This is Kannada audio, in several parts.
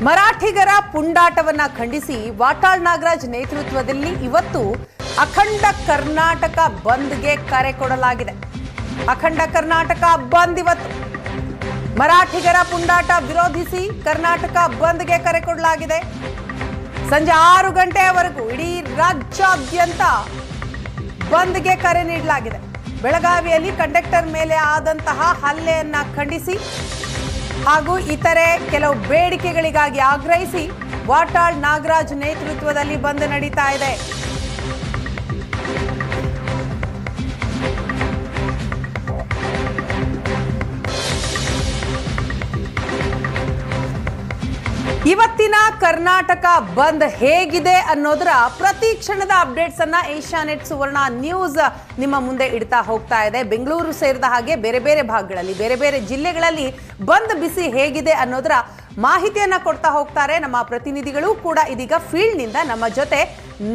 ಮರಾಠಿಗರ ಪುಂಡಾಟವನ್ನ ಖಂಡಿಸಿ ವಾಟಾಳ್ ನಾಗರಾಜ್ ನೇತೃತ್ವದಲ್ಲಿ ಇವತ್ತು ಅಖಂಡ ಕರ್ನಾಟಕ ಬಂದ್ಗೆ ಕರೆ ಕೊಡಲಾಗಿದೆ. ಅಖಂಡ ಕರ್ನಾಟಕ ಬಂದ್ ಇವತ್ತು ಮರಾಠಿಗರ ಪುಂಡಾಟ ವಿರೋಧಿಸಿ ಕರ್ನಾಟಕ ಬಂದ್ಗೆ ಕರೆ ಕೊಡಲಾಗಿದೆ. ಸಂಜೆ 6 ಗಂಟೆಯವರೆಗೂ ಇಡೀ ರಾಜ್ಯಾದ್ಯಂತ ಬಂದ್ಗೆ ಕರೆ ನೀಡಲಾಗಿದೆ. ಬೆಳಗಾವಿಯಲ್ಲಿ ಕಂಡಕ್ಟರ್ ಮೇಲೆ ಆದಂತಹ ಹಲ್ಲೆಯನ್ನ ಖಂಡಿಸಿ ಹಾಗೂ ಇತರೆ ಕೆಲವು ಬೇಡಿಕೆಗಳಿಗಾಗಿ ಆಗ್ರಹಿಸಿ ವಾಟಾಳ್ ನಾಗರಾಜ್ ನೇತೃತ್ವದಲ್ಲಿ ಬಂದ್ ನಡೀತಾ ಇದೆ. ಇವತ್ತಿನ ಕರ್ನಾಟಕ ಬಂದ್ ಹೇಗಿದೆ ಅನ್ನೋದರ ಪ್ರತಿ ಕ್ಷಣದ ಅಪ್ಡೇಟ್ಸ್ ಅನ್ನ ಏಷ್ಯಾನೆಟ್ ಸುವರ್ಣ ನ್ಯೂಸ್ ನಿಮ್ಮ ಮುಂದೆ ಇಡ್ತಾ ಹೋಗ್ತಾ ಇದೆ. ಬೆಂಗಳೂರು ಸೇರಿದ ಹಾಗೆ ಬೇರೆ ಬೇರೆ ಭಾಗಗಳಲ್ಲಿ ಬೇರೆ ಬೇರೆ ಜಿಲ್ಲೆಗಳಲ್ಲಿ ಬಂದ್ ಬಿಸಿ ಹೇಗಿದೆ ಅನ್ನೋದರ ಮಾಹಿತಿಯನ್ನ ಕೊಡ್ತಾ ಹೋಗ್ತಾರೆ ನಮ್ಮ ಪ್ರತಿನಿಧಿಗಳು ಕೂಡ. ಇದೀಗ ಫೀಲ್ಡ್ ನಿಂದ ನಮ್ಮ ಜೊತೆ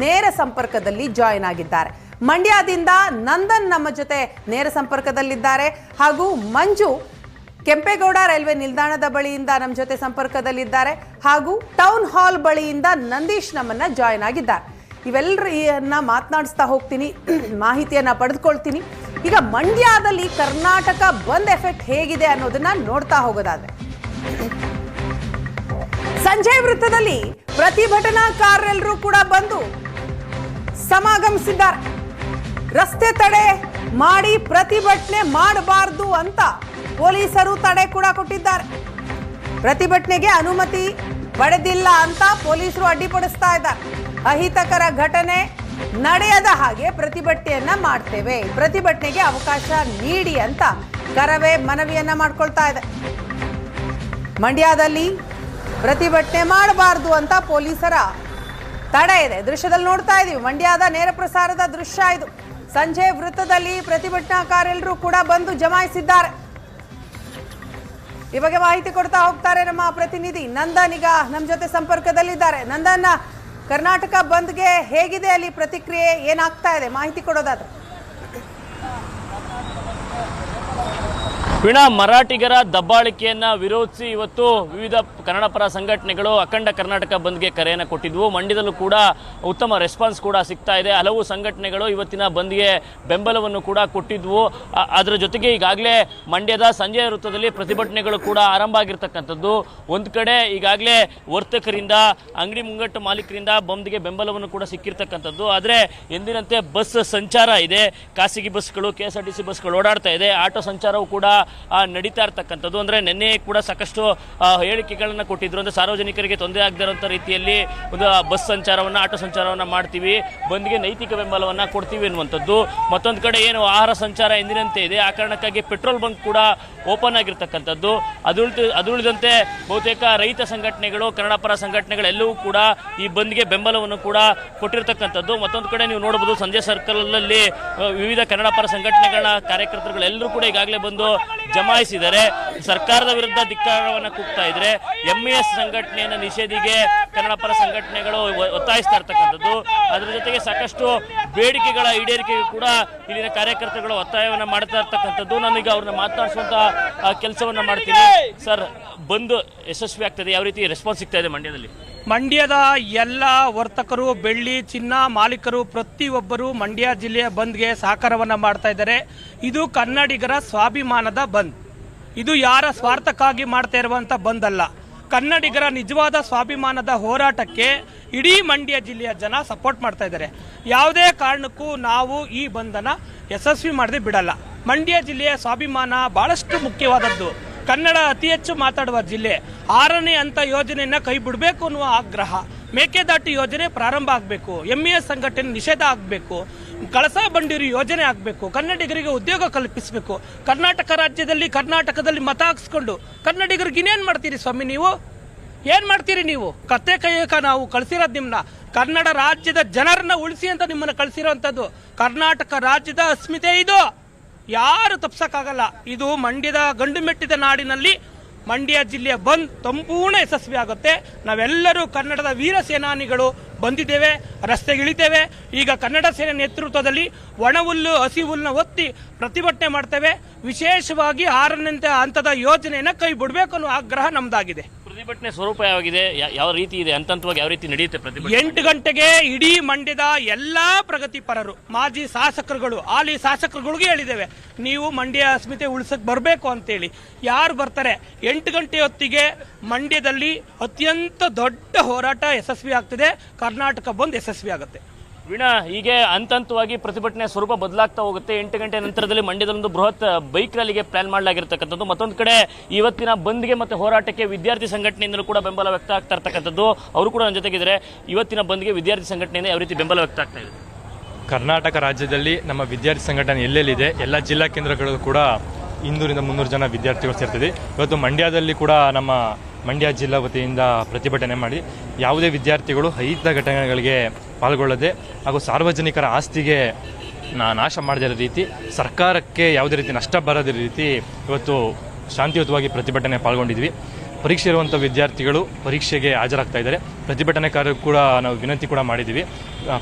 ನೇರ ಸಂಪರ್ಕದಲ್ಲಿ ಜಾಯಿನ್ ಆಗಿದ್ದಾರೆ. ಮಂಡ್ಯದಿಂದ ನಂದನ್ ನಮ್ಮ ಜೊತೆ ನೇರ ಸಂಪರ್ಕದಲ್ಲಿದ್ದಾರೆ ಹಾಗೂ ಮಂಜು ಕೆಂಪೇಗೌಡ ರೈಲ್ವೆ ನಿಲ್ದಾಣದ ಬಳಿಯಿಂದ ನಮ್ಮ ಜೊತೆ ಸಂಪರ್ಕದಲ್ಲಿದ್ದಾರೆ ಹಾಗೂ ಟೌನ್ ಹಾಲ್ ಬಳಿಯಿಂದ ನಂದೀಶ್ ನಮ್ಮನ್ನ ಜಾಯಿನ್ ಆಗಿದ್ದಾರೆ. ಇವೆಲ್ಲರನ್ನ ಮಾತನಾಡಿಸ್ತಾ ಹೋಗ್ತೀನಿ, ಮಾಹಿತಿಯನ್ನ ಪಡೆದುಕೊಳ್ತೀನಿ. ಈಗ ಮಂಡ್ಯದಲ್ಲಿ ಕರ್ನಾಟಕ ಬಂದ್ ಎಫೆಕ್ಟ್ ಹೇಗಿದೆ ಅನ್ನೋದನ್ನ ನೋಡ್ತಾ ಹೋಗೋದಾದ್ರೆ, ಸಂಜೆ ವೃತ್ತದಲ್ಲಿ ಪ್ರತಿಭಟನಾಕಾರರೆಲ್ಲರೂ ಕೂಡ ಬಂದು ಸಮಾಗಮಿಸಿದ್ದಾರೆ. ರಸ್ತೆ ತಡೆ ಮಾಡಿ ಪ್ರತಿಭಟನೆ ಮಾಡಬಾರದು ಅಂತ ಪೊಲೀಸರು ತಡೆ ಕೂಡ ಕೊಟ್ಟಿದ್ದಾರೆ. ಪ್ರತಿಭಟನೆಗೆ ಅನುಮತಿ ಪಡೆದಿಲ್ಲ ಅಂತ ಪೊಲೀಸರು ಅಡ್ಡಿಪಡಿಸ್ತಾ ಇದ್ದಾರೆ. ಅಹಿತಕರ ಘಟನೆ ನಡೆಯದ ಹಾಗೆ ಪ್ರತಿಭಟನೆಯನ್ನ ಮಾಡ್ತೇವೆ, ಪ್ರತಿಭಟನೆಗೆ ಅವಕಾಶ ನೀಡಿ ಅಂತ ಕರವೇ ಮನವಿಯನ್ನ ಮಾಡ್ಕೊಳ್ತಾ ಇದೆ. ಮಂಡ್ಯದಲ್ಲಿ ಪ್ರತಿಭಟನೆ ಮಾಡಬಾರದು ಅಂತ ಪೊಲೀಸರ ತಡೆ ಇದೆ. ದೃಶ್ಯದಲ್ಲಿ ನೋಡ್ತಾ ಇದೀವಿ, ಮಂಡ್ಯದ ನೇರ ಪ್ರಸಾರದ ದೃಶ್ಯ ಇದು. ಸಂಜೆ ವೃತ್ತದಲ್ಲಿ ಪ್ರತಿಭಟನಾಕಾರರೆಲ್ಲರೂ ಕೂಡ ಬಂದು ಜಮಾಯಿಸಿದ್ದಾರೆ. ಈ ಬಗ್ಗೆ ಮಾಹಿತಿ ಕೊಡ್ತಾ ಹೋಗ್ತಾರೆ ನಮ್ಮ ಪ್ರತಿನಿಧಿ ನಂದನ್. ಈಗ ನಮ್ಮ ಜೊತೆ ಸಂಪರ್ಕದಲ್ಲಿದ್ದಾರೆ. ನಂದನ್, ಕರ್ನಾಟಕ ಬಂದ್ಗೆ ಹೇಗಿದೆ ಅಲ್ಲಿ ಪ್ರತಿಕ್ರಿಯೆ, ಏನಾಗ್ತಾ ಇದೆ ಮಾಹಿತಿ ಕೊಡೋದಾದ್ರೆ? ವೀಣಾ, ಮರಾಠಿಗರ ದಬ್ಬಾಳಿಕೆಯನ್ನ ವಿರೋಧಿಸಿ ಇವತ್ತು ವಿವಿಧ ಕನ್ನಡ ಪರ ಸಂಘಟನೆಗಳು ಅಖಂಡ ಕರ್ನಾಟಕ ಬಂದ್ಗೆ ಕರೆಯನ್ನು ಕೊಟ್ಟಿದ್ವು. ಮಂಡ್ಯದಲ್ಲೂ ಕೂಡ ಉತ್ತಮ ರೆಸ್ಪಾನ್ಸ್ ಕೂಡ ಸಿಗ್ತಾ ಇದೆ. ಹಲವು ಸಂಘಟನೆಗಳು ಇವತ್ತಿನ ಬಂದ್ಗೆ ಬೆಂಬಲವನ್ನು ಕೂಡ ಕೊಟ್ಟಿದ್ವು. ಅದರ ಜೊತೆಗೆ ಈಗಾಗಲೇ ಮಂಡ್ಯದ ಸಂಜೆ ವೃತ್ತದಲ್ಲಿ ಪ್ರತಿಭಟನೆಗಳು ಕೂಡ ಆರಂಭ ಆಗಿರ್ತಕ್ಕಂಥದ್ದು. ಒಂದು ಕಡೆ ಈಗಾಗಲೇ ವರ್ತಕರಿಂದ, ಅಂಗಡಿ ಮುಂಗಟ್ಟು ಮಾಲೀಕರಿಂದ ಬಂದ್ಗೆ ಬೆಂಬಲವನ್ನು ಕೂಡ ಸಿಕ್ಕಿರ್ತಕ್ಕಂಥದ್ದು. ಆದರೆ ಎಂದಿನಂತೆ ಬಸ್ ಸಂಚಾರ ಇದೆ, ಖಾಸಗಿ ಬಸ್ಗಳು, KSRTC ಬಸ್ಗಳು ಓಡಾಡ್ತಾ ಇದೆ. ಆಟೋ ಸಂಚಾರವು ಕೂಡ ನಡೀತಾ ಇರ್ತಕ್ಕಂಥದ್ದು. ಅಂದರೆ ನಿನ್ನೆ ಕೂಡ ಸಾಕಷ್ಟು ಹೇಳಿಕೆಗಳನ್ನು ಕೊಟ್ಟಿದ್ರು. ಅಂದರೆ ಸಾರ್ವಜನಿಕರಿಗೆ ತೊಂದರೆ ಆಗದಿರುವಂಥ ರೀತಿಯಲ್ಲಿ ಒಂದು ಬಸ್ ಸಂಚಾರವನ್ನು, ಆಟೋ ಸಂಚಾರವನ್ನು ಮಾಡ್ತೀವಿ, ಬಂದ್ಗೆ ನೈತಿಕ ಬೆಂಬಲವನ್ನು ಕೊಡ್ತೀವಿ ಅನ್ನುವಂಥದ್ದು. ಮತ್ತೊಂದು ಕಡೆ ಏನು ಆಹಾರ ಸಂಚಾರ ಎಂದಿನಂತೆ ಇದೆ, ಆ ಕಾರಣಕ್ಕಾಗಿ ಪೆಟ್ರೋಲ್ ಬಂಕ್ ಕೂಡ ಓಪನ್ ಆಗಿರ್ತಕ್ಕಂಥದ್ದು. ಅದುಳಿದಂತೆ ಬಹುತೇಕ ರೈತ ಸಂಘಟನೆಗಳು, ಕನ್ನಡ ಪರ ಸಂಘಟನೆಗಳೆಲ್ಲವೂ ಕೂಡ ಈ ಬಂದ್ಗೆ ಬೆಂಬಲವನ್ನು ಕೂಡ ಕೊಟ್ಟಿರ್ತಕ್ಕಂಥದ್ದು. ಮತ್ತೊಂದು ಕಡೆ ನೀವು ನೋಡಬಹುದು, ಸಂಜೆ ಸರ್ಕಲಲ್ಲಿ ವಿವಿಧ ಕನ್ನಡ ಪರ ಸಂಘಟನೆಗಳ ಕಾರ್ಯಕರ್ತರುಗಳೆಲ್ಲರೂ ಕೂಡ ಈಗಾಗಲೇ ಬಂದು ಜಮಾಯಿಸಿದ್ದಾರೆ. ಸರ್ಕಾರದ ವಿರುದ್ಧ ಧಿಕ್ಕಾರವನ್ನು ಕೂಗ್ತಾ ಇದ್ರೆ, MES ಸಂಘಟನೆಯನ್ನು ನಿಷೇಧಿಗೆ ಕನ್ನಡ ಪರ ಸಂಘಟನೆಗಳು ಒತ್ತಾಯಿಸ್ತಾ ಇರ್ತಕ್ಕಂಥದ್ದು. ಅದರ ಜೊತೆಗೆ ಸಾಕಷ್ಟು ಬೇಡಿಕೆಗಳ ಈಡೇರಿಕೆಗೂ ಕೂಡ ಇಲ್ಲಿನ ಕಾರ್ಯಕರ್ತರುಗಳು ಒತ್ತಾಯವನ್ನು ಮಾಡ್ತಾ ಇರ್ತಕ್ಕಂಥದ್ದು. ನಾನೀಗ ಅವ್ರನ್ನ ಮಾತನಾಡಿಸುವಂತ ಕೆಲಸವನ್ನ ಮಾಡ್ತೀನಿ. ಸರ್, ಬಂದು ಯಶಸ್ವಿ ಆಗ್ತದೆ, ಯಾವ ರೀತಿ ರೆಸ್ಪಾನ್ಸ್ ಸಿಗ್ತಾ ಇದೆ ಮಂಡ್ಯದಲ್ಲಿ? ಮಂಡ್ಯದ ಎಲ್ಲ ವರ್ತಕರು, ಬೆಳ್ಳಿ ಚಿನ್ನ ಮಾಲೀಕರು ಪ್ರತಿಯೊಬ್ಬರು ಮಂಡ್ಯ ಜಿಲ್ಲೆಯ ಬಂದ್ಗೆ ಸಹಕಾರವನ್ನು ಮಾಡ್ತಾ ಇದ್ದಾರೆ. ಇದು ಕನ್ನಡಿಗರ ಸ್ವಾಭಿಮಾನದ ಬಂದ್. ಇದು ಯಾರ ಸ್ವಾರ್ಥಕ್ಕಾಗಿ ಮಾಡ್ತಾ ಇರುವಂಥ ಬಂದ್ ಅಲ್ಲ. ಕನ್ನಡಿಗರ ನಿಜವಾದ ಸ್ವಾಭಿಮಾನದ ಹೋರಾಟಕ್ಕೆ ಇಡೀ ಮಂಡ್ಯ ಜಿಲ್ಲೆಯ ಜನ ಸಪೋರ್ಟ್ ಮಾಡ್ತಾ ಇದ್ದಾರೆ. ಯಾವುದೇ ಕಾರಣಕ್ಕೂ ನಾವು ಈ ಬಂದನ್ನು ಯಶಸ್ವಿ ಮಾಡದೆ ಬಿಡಲ್ಲ. ಮಂಡ್ಯ ಜಿಲ್ಲೆಯ ಸ್ವಾಭಿಮಾನ ಬಹಳಷ್ಟು ಮುಖ್ಯವಾದದ್ದು. ಕನ್ನಡ ಅತಿ ಹೆಚ್ಚು ಮಾತಾಡುವ ಜಿಲ್ಲೆ. 6ನೇ ಹಂತ ಯೋಜನೆಯನ್ನು ಕೈ ಬಿಡಬೇಕು ಅನ್ನುವ ಆಗ್ರಹ. ಮೇಕೆದಾಟು ಯೋಜನೆ ಪ್ರಾರಂಭ ಆಗಬೇಕು, MES ಸಂಘಟನೆ ನಿಷೇಧ ಆಗಬೇಕು, ಕಳಸಾ ಬಂಡೂರಿ ಯೋಜನೆ ಆಗಬೇಕು, ಕನ್ನಡಿಗರಿಗೆ ಉದ್ಯೋಗ ಕಲ್ಪಿಸಬೇಕು. ಕರ್ನಾಟಕ ರಾಜ್ಯದಲ್ಲಿ, ಕರ್ನಾಟಕದಲ್ಲಿ ಮತ ಹಾಕಿಸ್ಕೊಂಡು ಕನ್ನಡಿಗರಿಗೆ ಇನ್ನೇನು ಮಾಡ್ತೀರಿ ಸ್ವಾಮಿ? ನೀವು ಏನು ಮಾಡ್ತೀರಿ? ನೀವು ಕತ್ತೆ ಕೈಯಕ ನಾವು ಕಳಿಸಿರೋದು ನಿಮ್ಮನ್ನ ಕನ್ನಡ ರಾಜ್ಯದ ಜನರನ್ನ ಉಳಿಸಿ ಅಂತ ನಿಮ್ಮನ್ನು ಕಳಿಸಿರೋಂಥದ್ದು. ಕರ್ನಾಟಕ ರಾಜ್ಯದ ಅಸ್ಮಿತೆ ಇದು, ಯಾರು ತಪ್ಸಕ್ಕಾಗಲ್ಲ. ಇದು ಮಂಡ್ಯದ ಗಂಡು ಮೆಟ್ಟಿದ ನಾಡಿನಲ್ಲಿ ಮಂಡ್ಯ ಜಿಲ್ಲೆಯ ಬಂದ್ ಸಂಪೂರ್ಣ ಯಶಸ್ವಿ ಆಗುತ್ತೆ. ನಾವೆಲ್ಲರೂ ಕನ್ನಡದ ವೀರ ಸೇನಾನಿಗಳು ಬಂದಿದ್ದೇವೆ, ರಸ್ತೆಗಿಳಿತೇವೆ. ಈಗ ಕನ್ನಡ ಸೇನೆ ನೇತೃತ್ವದಲ್ಲಿ ಒಣ ಹುಲ್ಲು, ಹಸಿ ಹುಲ್ಲನ್ನ ಒತ್ತಿ ಪ್ರತಿಭಟನೆ ಮಾಡ್ತೇವೆ. ವಿಶೇಷವಾಗಿ 6ನೇ ಹಂತದ ಯೋಜನೆಯನ್ನು ಕೈ ಬಿಡಬೇಕು ಅನ್ನೋ ಆಗ್ರಹ ನಮ್ದಾಗಿದೆ. ಪ್ರತಿಭಟನೆ ಸ್ವರೂಪ ಯಾವಾಗಿದೆ, ಯಾವ ರೀತಿ ಇದೆ, ಹಂತವಾಗಿ ಯಾವ ರೀತಿ ನಡೆಯುತ್ತೆ ಪ್ರತಿಭಟನೆ? 8 ಗಂಟೆಗೆ ಇಡೀ ಮಂಡ್ಯದ ಎಲ್ಲಾ ಪ್ರಗತಿಪರರು, ಮಾಜಿ ಶಾಸಕರುಗಳು, ಹಾಲಿ ಶಾಸಕರುಗಳಿಗೆ ಹೇಳಿದ್ದೇವೆ, ನೀವು ಮಂಡ್ಯ ಅಸ್ಮಿತೆ ಉಳಿಸಕ್ ಬರಬೇಕು ಅಂತೇಳಿ. ಯಾರು ಬರ್ತಾರೆ? 8 ಗಂಟೆ ಹೊತ್ತಿಗೆ ಮಂಡ್ಯದಲ್ಲಿ ಅತ್ಯಂತ ದೊಡ್ಡ ಹೋರಾಟ ಯಶಸ್ವಿ ಆಗ್ತದೆ. ಕರ್ನಾಟಕ ಬಂದ್ ಯಶಸ್ವಿ ಆಗುತ್ತೆ. ವೀಣಾ, ಹೀಗೆ ಹಂತವಾಗಿ ಪ್ರತಿಭಟನೆ ಸ್ವರೂಪ ಬದಲಾಗ್ತಾ ಹೋಗುತ್ತೆ. 8 ಗಂಟೆ ನಂತರದಲ್ಲಿ ಮಂಡ್ಯದಲ್ಲೊಂದು ಬೃಹತ್ ಬೈಕ್ ರ್ಯಾಲಿಗೆ ಪ್ಲಾನ್ ಮಾಡಲಾಗಿರ್ತಕ್ಕಂಥದ್ದು. ಮತ್ತೊಂದು ಕಡೆ ಇವತ್ತಿನ ಬಂದ್ಗೆ ಮತ್ತು ಹೋರಾಟಕ್ಕೆ ವಿದ್ಯಾರ್ಥಿ ಸಂಘಟನೆಯಿಂದಲೂ ಕೂಡ ಬೆಂಬಲ ವ್ಯಕ್ತ ಆಗ್ತಾ ಇರ್ತಕ್ಕಂಥದ್ದು. ಅವರು ಕೂಡ ನನ್ನ ಜೊತೆಗಿದ್ದಾರೆ. ಇವತ್ತಿನ ಬಂದ್ಗೆ ವಿದ್ಯಾರ್ಥಿ ಸಂಘಟನೆಯಿಂದ ಯಾವ ರೀತಿ ಬೆಂಬಲ ವ್ಯಕ್ತ ಆಗ್ತಾ ಇದೆ? ಕರ್ನಾಟಕ ರಾಜ್ಯದಲ್ಲಿ ನಮ್ಮ ವಿದ್ಯಾರ್ಥಿ ಸಂಘಟನೆ ಎಲ್ಲೆಲ್ಲಿದೆ ಎಲ್ಲ ಜಿಲ್ಲಾ ಕೇಂದ್ರಗಳು ಕೂಡ 200-300 ಜನ ವಿದ್ಯಾರ್ಥಿಗಳು ಸೇರ್ತಿದೆ. ಇವತ್ತು ಮಂಡ್ಯದಲ್ಲಿ ಕೂಡ ನಮ್ಮ ಮಂಡ್ಯ ಜಿಲ್ಲಾ ವತಿಯಿಂದ ಪ್ರತಿಭಟನೆ ಮಾಡಿ ಯಾವುದೇ ವಿದ್ಯಾರ್ಥಿಗಳು ಅಹಿತ ಘಟನೆಗಳಿಗೆ ಪಾಲ್ಗೊಳ್ಳದೆ ಹಾಗೂ ಸಾರ್ವಜನಿಕರ ಆಸ್ತಿಗೆ ನಾಶ ಮಾಡದಿರೋ ರೀತಿ, ಸರ್ಕಾರಕ್ಕೆ ಯಾವುದೇ ರೀತಿ ನಷ್ಟ ಬರೋದೇ ರೀತಿ ಇವತ್ತು ಶಾಂತಿಯುತವಾಗಿ ಪ್ರತಿಭಟನೆ ಪಾಲ್ಗೊಂಡಿದ್ವಿ. ಪರೀಕ್ಷೆ ಇರುವಂಥ ವಿದ್ಯಾರ್ಥಿಗಳು ಪರೀಕ್ಷೆಗೆ ಹಾಜರಾಗ್ತಾ ಇದ್ದಾರೆ. ಪ್ರತಿಭಟನೆಕಾರರು ಕೂಡ ನಾವು ವಿನಂತಿ ಕೂಡ ಮಾಡಿದ್ದೀವಿ,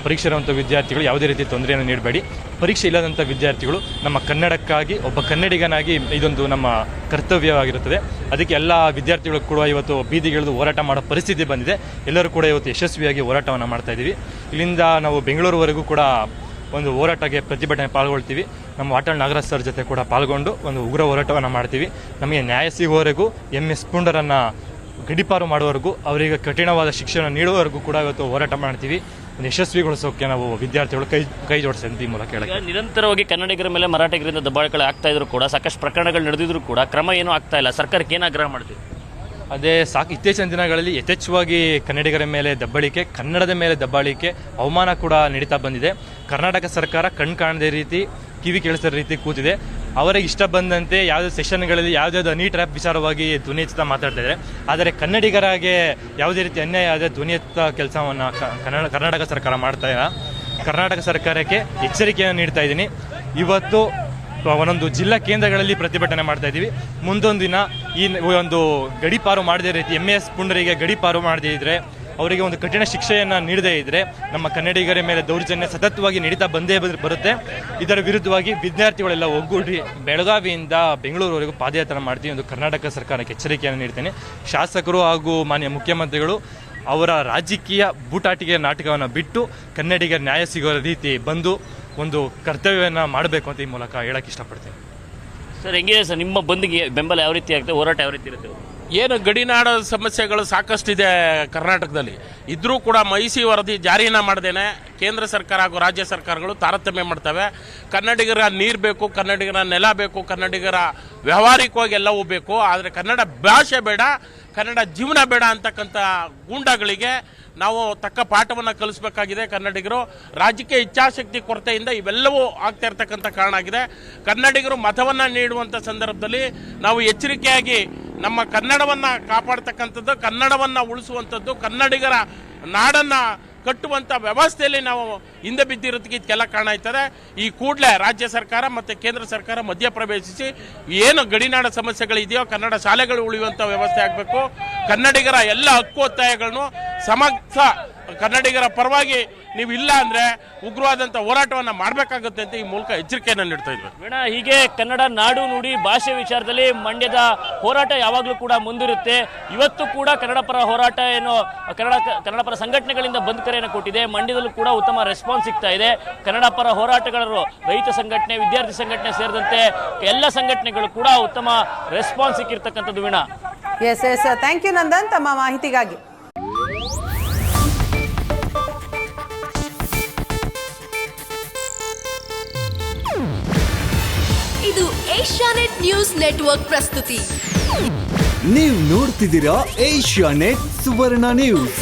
ಪರೀಕ್ಷೆ ಇರುವಂಥ ವಿದ್ಯಾರ್ಥಿಗಳು ಯಾವುದೇ ರೀತಿ ತೊಂದರೆಯನ್ನು ನೀಡಬೇಡಿ. ಪರೀಕ್ಷೆ ಇಲ್ಲದಂಥ ವಿದ್ಯಾರ್ಥಿಗಳು ನಮ್ಮ ಕನ್ನಡಕ್ಕಾಗಿ ಒಬ್ಬ ಕನ್ನಡಿಗನಾಗಿ ಇದೊಂದು ನಮ್ಮ ಕರ್ತವ್ಯವಾಗಿರುತ್ತದೆ. ಅದಕ್ಕೆ ಎಲ್ಲ ವಿದ್ಯಾರ್ಥಿಗಳು ಕೂಡ ಇವತ್ತು ಬೀದಿಗಿಳಿದು ಹೋರಾಟ ಮಾಡೋ ಪರಿಸ್ಥಿತಿ ಬಂದಿದೆ. ಎಲ್ಲರೂ ಕೂಡ ಇವತ್ತು ಯಶಸ್ವಿಯಾಗಿ ಹೋರಾಟವನ್ನು ಮಾಡ್ತಾ ಇದ್ದೀವಿ. ಇಲ್ಲಿಂದ ನಾವು ಬೆಂಗಳೂರುವರೆಗೂ ಕೂಡ ಒಂದು ಹೋರಾಟಕ್ಕೆ ಪ್ರತಿಭಟನೆ ಪಾಲ್ಗೊಳ್ತೀವಿ. ನಮ್ಮ ವಾಟಾಳ್ ನಾಗರಾಜ್ ಸರ್ ಜೊತೆ ಕೂಡ ಪಾಲ್ಗೊಂಡು ಒಂದು ಉಗ್ರ ಹೋರಾಟವನ್ನು ಮಾಡ್ತೀವಿ. ನಮಗೆ ನ್ಯಾಯ ಸಿಗುವವರೆಗೂ MS ಪುಂಡರನ್ನು ಗಡೀಪಾರು ಮಾಡುವವರೆಗೂ, ಅವರಿಗೆ ಕಠಿಣವಾದ ಶಿಕ್ಷೆಯನ್ನು ನೀಡುವವರೆಗೂ ಕೂಡ ಇವತ್ತು ಹೋರಾಟ ಮಾಡ್ತೀವಿ. ಒಂದು ಯಶಸ್ವಿಗೊಳಿಸೋಕೆ ನಾವು ವಿದ್ಯಾರ್ಥಿಗಳು ಕೈ ಜೋಡಿಸಿ ಮೂಲಕ ಹೇಳಕ್ಕೆ. ನಿರಂತರವಾಗಿ ಕನ್ನಡಿಗರ ಮೇಲೆ ಮರಾಠಿಗರಿಂದ ದಬ್ಬಾಳಿಕೆ ಆಗ್ತಾ ಇದ್ರು ಕೂಡ, ಸಾಕಷ್ಟು ಪ್ರಕರಣಗಳು ನಡೆದಿದ್ರು ಕೂಡ ಕ್ರಮ ಏನೂ ಆಗ್ತಾ ಇಲ್ಲ. ಸರ್ಕಾರಕ್ಕೆ ಏನು ಆಗ್ರಹ ಮಾಡ್ತೀವಿ? ಅದೇ ಸಾಕು, ಇತ್ತೀಚಿನ ದಿನಗಳಲ್ಲಿ ಯಥೇಚ್ಛವಾಗಿ ಕನ್ನಡಿಗರ ಮೇಲೆ ದಬ್ಬಾಳಿಕೆ, ಕನ್ನಡದ ಮೇಲೆ ದಬ್ಬಾಳಿಕೆ, ಅವಮಾನ ಕೂಡ ನಡೀತಾ ಬಂದಿದೆ. ಕರ್ನಾಟಕ ಸರ್ಕಾರ ಕಣ್ ಕಾಣದ ರೀತಿ, ಕಿವಿ ಕೇಳಿಸೋ ರೀತಿ ಕೂತಿದೆ. ಅವರಿಗೆ ಇಷ್ಟ ಬಂದಂತೆ ಯಾವುದೇ ಸೆಷನ್ಗಳಲ್ಲಿ ಯಾವುದಾದ್ರು ಹನಿ ಟ್ರ್ಯಾಪ್ ವಿಚಾರವಾಗಿ ಧ್ವನಿ ಎತ್ತಾ ಮಾತಾಡ್ತಾ ಇದ್ದಾರೆ. ಆದರೆ ಕನ್ನಡಿಗರಾಗೆ ಯಾವುದೇ ರೀತಿ ಅನ್ಯಾಯ ಆದರೆ ಧ್ವನಿ ಎತ್ತ ಕೆಲಸವನ್ನು ಕರ್ನಾಟಕ ಸರ್ಕಾರ ಮಾಡ್ತಾ ಇಲ್ಲ. ಕರ್ನಾಟಕ ಸರ್ಕಾರಕ್ಕೆ ಎಚ್ಚರಿಕೆಯನ್ನು ನೀಡ್ತಾ ಇದ್ದೀನಿ. ಇವತ್ತು ಒಂದೊಂದು ಜಿಲ್ಲಾ ಕೇಂದ್ರಗಳಲ್ಲಿ ಪ್ರತಿಭಟನೆ ಮಾಡ್ತಾ ಇದ್ದೀವಿ. ಮುಂದೊಂದು ದಿನ ಈ ಒಂದು ಗಡೀಪಾರು ಮಾಡದೇ ರೀತಿ MS ಪುಂಡರಿಗೆ ಗಡೀಪಾರು ಮಾಡದೇ ಇದ್ದರೆ, ಅವರಿಗೆ ಒಂದು ಕಠಿಣ ಶಿಕ್ಷೆಯನ್ನು ನೀಡದೇ ಇದ್ದರೆ ನಮ್ಮ ಕನ್ನಡಿಗರ ಮೇಲೆ ದೌರ್ಜನ್ಯ ಸತತವಾಗಿ ನಡೀತಾ ಬಂದೇ ಬರುತ್ತೆ. ಇದರ ವಿರುದ್ಧವಾಗಿ ವಿದ್ಯಾರ್ಥಿಗಳೆಲ್ಲ ಒಗ್ಗೂಡಿ ಬೆಳಗಾವಿಯಿಂದ ಬೆಂಗಳೂರುವರೆಗೂ ಪಾದಯಾತ್ರೆ ಮಾಡ್ತೀವಿ. ಒಂದು ಕರ್ನಾಟಕ ಸರ್ಕಾರಕ್ಕೆ ಎಚ್ಚರಿಕೆಯನ್ನು ನೀಡ್ತೇನೆ. ಶಾಸಕರು ಹಾಗೂ ಮಾನ್ಯ ಮುಖ್ಯಮಂತ್ರಿಗಳು ಅವರ ರಾಜಕೀಯ ಬೂಟಾಟಿಕೆ ನಾಟಕವನ್ನು ಬಿಟ್ಟು ಕನ್ನಡಿಗರ ನ್ಯಾಯ ಸಿಗೋ ರೀತಿ ಬಂದು ಒಂದು ಕರ್ತವ್ಯವನ್ನು ಮಾಡಬೇಕು ಅಂತ ಈ ಮೂಲಕ ಹೇಳಕ್ಕೆ ಇಷ್ಟಪಡ್ತೀನಿ. ಸರ್, ಹೆಂಗಿದೆ ಸರ್ ನಿಮ್ಮ ಬಂದ್ಗೆ ಬೆಂಬಲ ಯಾವ ರೀತಿ ಆಗ್ತದೆ, ಹೋರಾಟ ಯಾವ ರೀತಿ ಇರುತ್ತೆ? ಏನು ಗಡಿನಾಡ ಸಮಸ್ಯೆಗಳು ಸಾಕಷ್ಟಿದೆ ಕರ್ನಾಟಕದಲ್ಲಿ. ಇದ್ರೂ ಕೂಡ ಮೈಸಿ ವರದಿ ಜಾರಿನ ಮಾಡ್ದೇನೆ ಕೇಂದ್ರ ಸರ್ಕಾರ ಹಾಗೂ ರಾಜ್ಯ ಸರ್ಕಾರಗಳು ತಾರತಮ್ಯ ಮಾಡ್ತವೆ. ಕನ್ನಡಿಗರ ನೀರು ಬೇಕು, ಕನ್ನಡಿಗರ ನೆಲ ಬೇಕು, ಕನ್ನಡಿಗರ ವ್ಯಾವಹಾರಿಕವಾಗಿ ಎಲ್ಲವೂ ಬೇಕು. ಆದರೆ ಕನ್ನಡ ಭಾಷೆ ಬೇಡ, ಕನ್ನಡ ಜೀವನ ಬೇಡ ಅಂತಕ್ಕಂಥ ಗೂಂಡಾಗಳಿಗೆ ನಾವು ತಕ್ಕ ಪಾಠವನ್ನು ಕಲಿಸಬೇಕಾಗಿದೆ. ಕನ್ನಡಿಗರು ರಾಜಕೀಯ ಇಚ್ಛಾಶಕ್ತಿ ಕೊರತೆಯಿಂದ ಇವೆಲ್ಲವೂ ಆಗ್ತಾ ಇರ್ತಕ್ಕಂಥ ಕಾರಣ ಆಗಿದೆ. ಕನ್ನಡಿಗರು ಮತವನ್ನು ನೀಡುವಂಥ ಸಂದರ್ಭದಲ್ಲಿ ನಾವು ಎಚ್ಚರಿಕೆಯಾಗಿ ನಮ್ಮ ಕನ್ನಡವನ್ನು ಕಾಪಾಡ್ತಕ್ಕಂಥದ್ದು, ಕನ್ನಡವನ್ನು ಉಳಿಸುವಂಥದ್ದು, ಕನ್ನಡಿಗರ ನಾಡನ್ನು ಕಟ್ಟುವಂಥ ವ್ಯವಸ್ಥೆಯಲ್ಲಿ ನಾವು ಹಿಂದೆ ಬಿದ್ದಿರೋದಕ್ಕೆ ಇದಕ್ಕೆಲ್ಲ ಕಾರಣ ಆಯ್ತದೆ. ಈ ಕೂಡಲೇ ರಾಜ್ಯ ಸರ್ಕಾರ ಮತ್ತು ಕೇಂದ್ರ ಸರ್ಕಾರ ಮಧ್ಯಪ್ರವೇಶಿಸಿ ಏನು ಗಡಿನಾಡ ಸಮಸ್ಯೆಗಳಿದೆಯೋ ಕನ್ನಡ ಶಾಲೆಗಳು ಉಳಿಯುವಂಥ ವ್ಯವಸ್ಥೆ ಆಗಬೇಕು. ಕನ್ನಡಿಗರ ಎಲ್ಲ ಹಕ್ಕು ಒತ್ತಾಯಗಳನ್ನು ಸಮರ್ಥ ಕನ್ನಡಿಗರ ಪರವಾಗಿ ನೀವು ಇಲ್ಲ ಅಂದರೆ ಉಗ್ರವಾದಂಥ ಹೋರಾಟವನ್ನು ಮಾಡಬೇಕಾಗುತ್ತೆ ಅಂತ ಈ ಮೂಲಕ ಎಚ್ಚರಿಕೆಯನ್ನು ನೀಡ್ತಾ ಇದ್ವಿ. ವೀಣಾ, ಹೀಗೆ ಕನ್ನಡ ನಾಡು ನುಡಿ ಭಾಷೆ ವಿಚಾರದಲ್ಲಿ ಮಂಡ್ಯದ ಹೋರಾಟ ಯಾವಾಗಲೂ ಕೂಡ ಮುಂದಿರುತ್ತೆ. ಇವತ್ತು ಕೂಡ ಕನ್ನಡ ಪರ ಹೋರಾಟ ಏನು ಕನ್ನಡ ಪರ ಸಂಘಟನೆಗಳಿಂದ ಬಂದ್ ಕರೆಯನ್ನು ಕೊಟ್ಟಿದೆ. ಮಂಡ್ಯದಲ್ಲೂ ಕೂಡ ಉತ್ತಮ ರೆಸ್ಪಾನ್ಸ್ ಸಿಗ್ತಾ ಇದೆ. ಕನ್ನಡ ಪರ ಹೋರಾಟಗಾರರು, ರೈತ ಸಂಘಟನೆ, ವಿದ್ಯಾರ್ಥಿ ಸಂಘಟನೆ ಸೇರಿದಂತೆ ಎಲ್ಲ ಸಂಘಟನೆಗಳು ಕೂಡ ಉತ್ತಮ ರೆಸ್ಪಾನ್ಸ್ ಸಿಕ್ಕಿರ್ತಕ್ಕಂಥದ್ದು. Veena, yes thank you Nandan ತಮ್ಮ ಮಾಹಿತಿಗಾಗಿ. ಇದು ಏಷ್ಯಾನೆಟ್ ನ್ಯೂಸ್ ನೆಟ್ವರ್ಕ್ ಪ್ರಸ್ತುತಿ. ನೀವು ನೋಡ್ತಿದ್ದೀರಾ ಏಷ್ಯಾನೆಟ್ ಸುವರ್ಣ ನ್ಯೂಸ್.